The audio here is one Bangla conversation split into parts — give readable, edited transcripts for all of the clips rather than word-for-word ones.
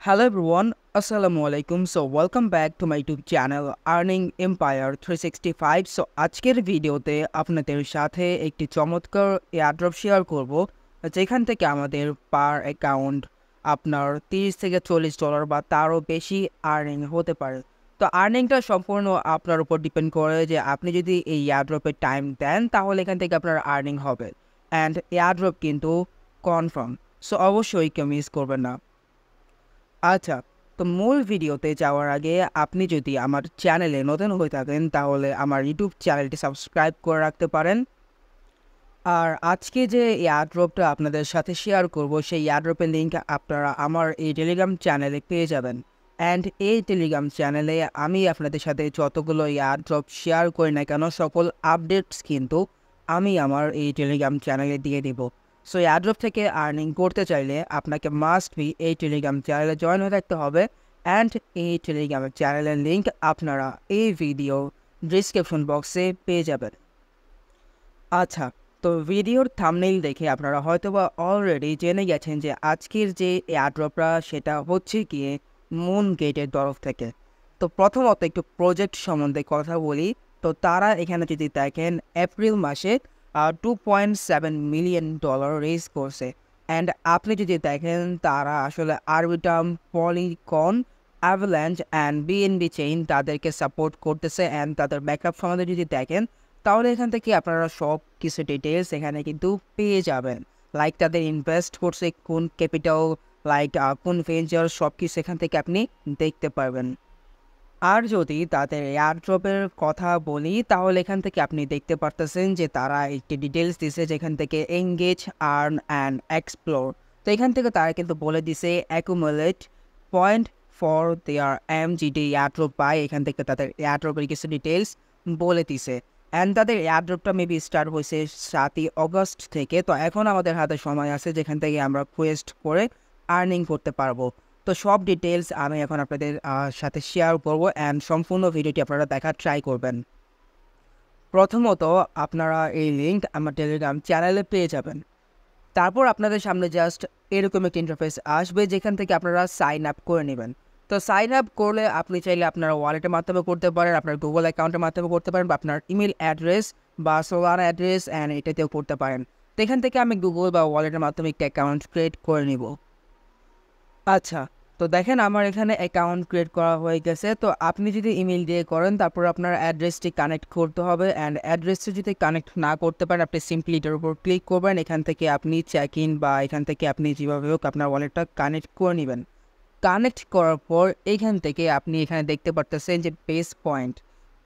Hello everyone, Assalamualaikum. So welcome back to my YouTube channel Earning Empire 365. So আজকের ভিডিওতে আপনাদের সাথে একটি চমৎকার এয়ারড্রপ শেয়ার করব যেখান থেকে আমাদের পার অ্যাকাউন্ট আপনার 30 থেকে $40 বা তারও বেশি আর্নিং হতে পারে। তো আর্নিংটা সম্পূর্ণ আপনার উপর ডিপেন্ড করে যে আপনি যদি এই এয়ারড্রপে টাইম দেন তাহলে এখান থেকে আপনার আর্নিং হবে। অ্যান্ড এয়ারড্রপ কিন্তু কনফার্ম, সো অবশ্যই কেউ মিস করবেন না। আচ্ছা, তো মূল ভিডিওতে যাওয়ার আগে আপনি যদি আমার চ্যানেলে নতুন হয়ে থাকেন তাহলে আমার ইউটিউব চ্যানেলটি সাবস্ক্রাইব করে রাখতে পারেন। আর আজকে যে এয়ারড্রপটা আপনাদের সাথে শেয়ার করব সেই এয়ারড্রপের লিঙ্ক আপনারা আমার এই টেলিগ্রাম চ্যানেলে পেয়ে যাবেন। অ্যান্ড এই টেলিগ্রাম চ্যানেলে আমি আপনাদের সাথে যতগুলো এয়ারড্রপ শেয়ার করি না কেন সকল আপডেটস কিন্তু আমি আমার এই টেলিগ্রাম চ্যানেলে দিয়ে দেব। সো এয়ারড্রপ থেকে আর্নিং করতে চাইলে আপনাকে মাস্ট বি এই টেলিগ্রাম চ্যানেলে জয়েন হয়ে থাকতে হবে। অ্যান্ড এই টেলিগ্রাম চ্যানেলের লিঙ্ক আপনারা এই ভিডিও ডিসক্রিপশন বক্সে পেয়ে যাবেন। আচ্ছা, তো ভিডিওর থাম্বনেইল দেখে আপনারা হয়তোবা অলরেডি জেনে গেছেন যে আজকের যে এয়ারড্রপটা সেটা হচ্ছে গিয়ে মুন গেটের তরফ থেকে। তো প্রথমত একটু প্রজেক্ট সম্বন্ধে কথা বলি। তো তারা এখানে যদি দেখেন এপ্রিল মাসে $2.7 মিলিয়ন রেজ করছে। অ্যান্ড আপনি যদি দেখেন তারা আসলে Arbitrum, Polygon, Avalanche and BNB chain তাদেরকে সাপোর্ট করতেছে। অ্যান্ড তাদের ব্যাকআপ সম্বন্ধে যদি দেখেন তাহলে এখান থেকে আপনারা সব কিছু ডিটেলস এখানে কিন্তু পেয়ে যাবেন। লাইক তাদের ইনভেস্ট করছে কোন ক্যাপিটাল, লাইক কোন ভেঞ্চার, সব কিছু এখান থেকে আপনি দেখতে পারবেন। আর যদি তাদের এয়ারড্রপের কথা বলি তাহলে এখান থেকে আপনি দেখতে পারতেছেন যে তারা একটি ডিটেলস দিছে যেখান থেকে এঙ্গেজ, আর্ন অ্যান্ড এক্সপ্লোর। তো এখান থেকে তারা কিন্তু বলে দিছে accumulate point for their MGD airdrop পায়। এখান থেকে তাদের এয়ারড্রপের কিছু ডিটেলস বলে দিছে। অ্যান্ড তাদের এয়ারড্রপটা মেবি স্টার্ট হয়েছে 7ই অগস্ট থেকে। তো এখন আমাদের হাতে সময় আছে যেখান থেকে আমরা কোয়েস্ট করে আর্নিং করতে পারবো। তো সব ডিটেলস আমি এখন আপনাদের সাথে শেয়ার করব। অ্যান্ড সম্পূর্ণ ভিডিওটি আপনারা দেখার ট্রাই করবেন। প্রথমত আপনারা এই লিঙ্ক আমার টেলিগ্রাম চ্যানেলে পেয়ে যাবেন। তারপর আপনাদের সামনে জাস্ট এরকম একটা ইন্টারফেস আসবে যেখান থেকে আপনারা সাইন আপ করে নেবেন। তো সাইন আপ করলে আপনি চাইলে আপনার ওয়ালেটের মাধ্যমে করতে পারেন, আপনার গুগল অ্যাকাউন্টের মাধ্যমে করতে পারেন, বা আপনার ইমেল অ্যাড্রেস বা সোলার অ্যাড্রেস অ্যান্ড এটাতেও করতে পারেন। তো এখান থেকে আমি গুগল বা ওয়ালেটের মাধ্যমে একটা অ্যাকাউন্ট ক্রিয়েট করে নিব। আচ্ছা, তো দেখেন আমার এখানে অ্যাকাউন্ট ক্রিয়েট করা হয়ে গেছে। তো আপনি যদি ইমেল দিয়ে করেন তারপর আপনার অ্যাড্রেসটি কানেক্ট করতে হবে। অ্যান্ড অ্যাড্রেসটি যদি কানেক্ট না করতে পারেন আপনি সিম্পলি এটার উপর ক্লিক করবেন। এখান থেকে আপনি চেক ইন বা এখান থেকে আপনি যেভাবে হোক আপনার ওয়ালেটটা কানেক্ট করে নেবেন। কানেক্ট করার পর এইখান থেকে আপনি এখানে দেখতে পারতেছেন যে বেস পয়েন্ট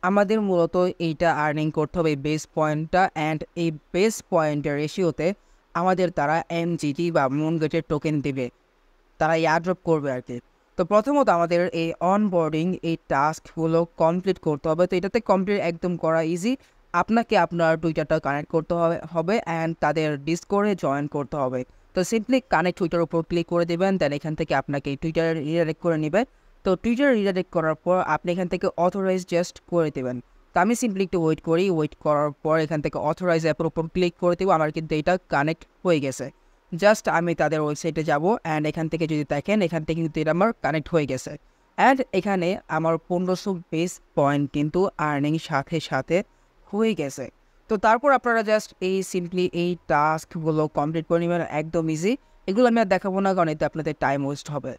আমাদের মূলত এইটা আর্নিং করতে হবে, এই বেস পয়েন্টটা। অ্যান্ড এই বেস পয়েন্টের রেশিওতে আমাদের তারা এমজিটি বা মুন গেটের টোকেন দেবে, তারা এয়ারড্রপ করবে আর কি। তো প্রথমত আমাদের এই অনবোর্ডিং এই টাস্কগুলো কমপ্লিট করতে হবে। তো এটাতে কমপ্লিট একদম করা ইজি। আপনাকে আপনার টুইটারটা কানেক্ট করতে হবে অ্যান্ড তাদের ডিসকর্ডে জয়েন করতে হবে। তো সিম্পলি কানেক্ট টুইটার উপর ক্লিক করে দেবেন। দেন এখান থেকে আপনাকে টুইটার রিডাইরেক্ট করে নেবে। তো টুইটার রিডাইরেক্ট করার পর আপনি এখান থেকে অথরাইজ জাস্ট করে দেবেন। তো আমি সিম্পলি একটু ওয়েট করি। ওয়েট করার পর এখান থেকে অথরাইজ অ্যাপের উপর ক্লিক করে দেবো। আমার কিন্তু এটা কানেক্ট হয়ে গেছে। জাস্ট আমি তাদের ওয়েবসাইটে যাব অ্যান্ড এখান থেকে যদি দেখেন এখান থেকে কিন্তু এটা আমার কানেক্ট হয়ে গেছে। অ্যান্ড এখানে আমার 1500 বেস পয়েন্ট কিন্তু আর্নিং সাথে সাথে হয়ে গেছে। তো তারপর আপনারা জাস্ট এই সিম্পলি এই টাস্কগুলো কমপ্লিট করে নেবেন, একদম ইজি। এগুলো আমি আর দেখাবো না কারণ এতে আপনাদের টাইম ওয়েস্ট হবে।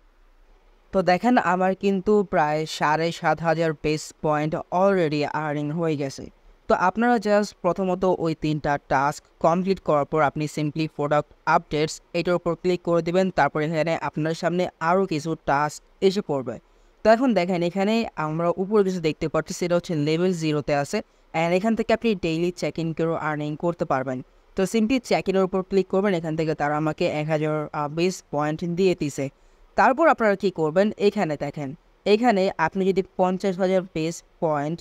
তো দেখেন আমার কিন্তু প্রায় 7,500 বেস পয়েন্ট অলরেডি আর্নিং হয়ে গেছে। তো আপনারা জাস্ট প্রথমত ওই 3টা টাস্ক কমপ্লিট করার পর আপনি সিম্পলি প্রোডাক্ট আপডেটস এটার উপর ক্লিক করে দেবেন। তারপর এখানে আপনার সামনে আরও কিছু টাস্ক এসে পড়বে। তো এখন দেখেন এখানে আমরা উপরে কিছু দেখতে পাচ্ছি, সেটা হচ্ছে লেভেল 0-তে আছে। অ্যান্ড এখান থেকে আপনি ডেইলি চেক ইন করেও আর্নিং করতে পারবেন। তো সিম্পলি চেক ইনের উপর ক্লিক করবেন। এখান থেকে তারা আমাকে 1000 বেস পয়েন্ট দিয়ে দিছে। তারপর আপনারা কী করবেন, এখানে দেখেন এখানে আপনি যদি 50,000 বেস পয়েন্ট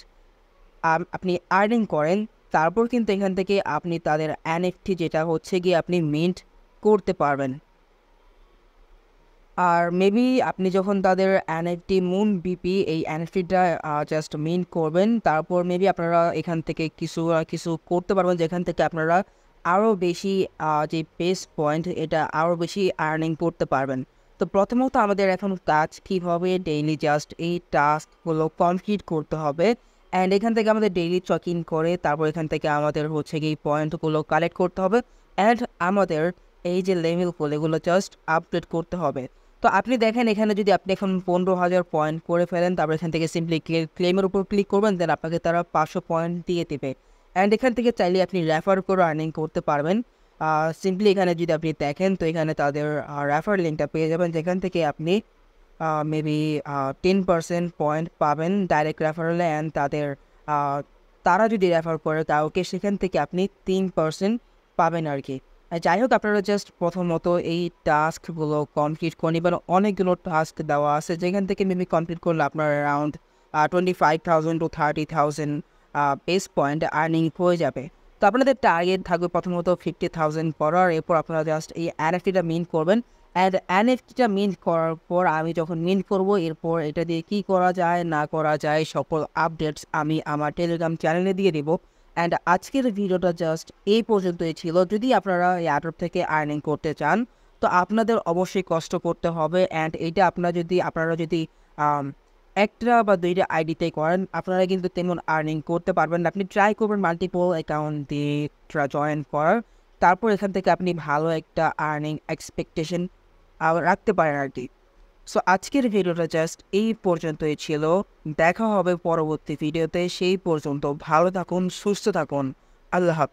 আপনি আর্নিং করেন তারপর কিন্তু এখান থেকে আপনি তাদের এনএফটি যেটা হচ্ছে গিয়ে আপনি মিন্ট করতে পারবেন। আর মেবি আপনি যখন তাদের এনএফটি মুন বিপি এই এনএফটিটা জাস্ট মিন্ট করবেন তারপর মেবি আপনারা এখান থেকে কিছু কিছু করতে পারবেন যেখান থেকে আপনারা আরও বেশি যে বেস পয়েন্ট এটা আরও বেশি আর্নিং করতে পারবেন। তো প্রথমত আমাদের এখন কাজ কী হবে, ডেইলি জাস্ট এই টাস্কগুলো কমপ্লিট করতে হবে। অ্যান্ড এখান থেকে আমাদের ডেইলি চেক ইন করে তারপর এখান থেকে আমাদের হচ্ছে গিয়ে পয়েন্টগুলো কালেক্ট করতে হবে। অ্যান্ড আমাদের এই যে লেভেলগুলো এগুলো জাস্ট আপডেট করতে হবে। তো আপনি দেখেন এখানে যদি আপনি এখন 15,000 পয়েন্ট করে ফেলেন, তারপর এখান থেকে সিম্পলি ক্লেমের উপর ক্লিক করবেন, দেন আপনাকে তারা 500 পয়েন্ট দিয়ে দেবে। অ্যান্ড এখান থেকে চাইলে আপনি রেফার করে আর্নিং করতে পারবেন। সিম্পলি এখানে যদি আপনি দেখেন তো এখানে তাদের রেফার লিঙ্কটা পেয়ে যাবেন, যেখান থেকে আপনি মেবি 10% পয়েন্ট পাবেন ডাইরেক্ট রেফারেলে। অ্যান্ড তারা যদি রেফার করে কাউকে, সেখান থেকে আপনি 3% পাবেন আর কি। যাই হোক, আপনারা জাস্ট প্রথমত এই টাস্কগুলো কমপ্লিট করে নেবেন। অনেকগুলো টাস্ক দেওয়া আছে, যেখান থেকে মেবি কমপ্লিট করলে আপনার around 25,000 to 30,000 base point earning হয়ে যাবে। তো আপনাদের টার্গেট থাকবে প্রথমত 50,000 করার। এরপর আপনারা জাস্ট এই এনএফটিটা মিন্ট করবেন। অ্যান্ড এনএফটিটা মিন্ট করার পর আমি যখন মিন্ট করব, এরপর এটা দিয়ে কী করা যায় না করা যায় সকল আপডেটস আমি আমার টেলিগ্রাম চ্যানেলে দিয়ে দেবো। অ্যান্ড আজকের ভিডিওটা জাস্ট এই পর্যন্তই ছিল। যদি আপনারা এই অ্যাড্রপ থেকে আর্নিং করতে চান তো আপনাদের অবশ্যই কষ্ট করতে হবে। অ্যান্ড এইটা আপনারা যদি একটা বা দুইটা আইডিতে করেন, আপনারা কিন্তু তেমন আর্নিং করতে পারবেন না। আপনি ট্রাই করবেন মাল্টিপল অ্যাকাউন্ট দিয়ে জয়েন করার, তারপর এখান থেকে আপনি ভালো একটা আর্নিং এক্সপেকটেশন রাখতে পারেন আর কি। সো আজকের ভিডিওটা জাস্ট এই পর্যন্তই ছিল। দেখা হবে পরবর্তী ভিডিওতে। সেই পর্যন্ত ভালো থাকুন, সুস্থ থাকুন। আল্লাহ হাফেজ।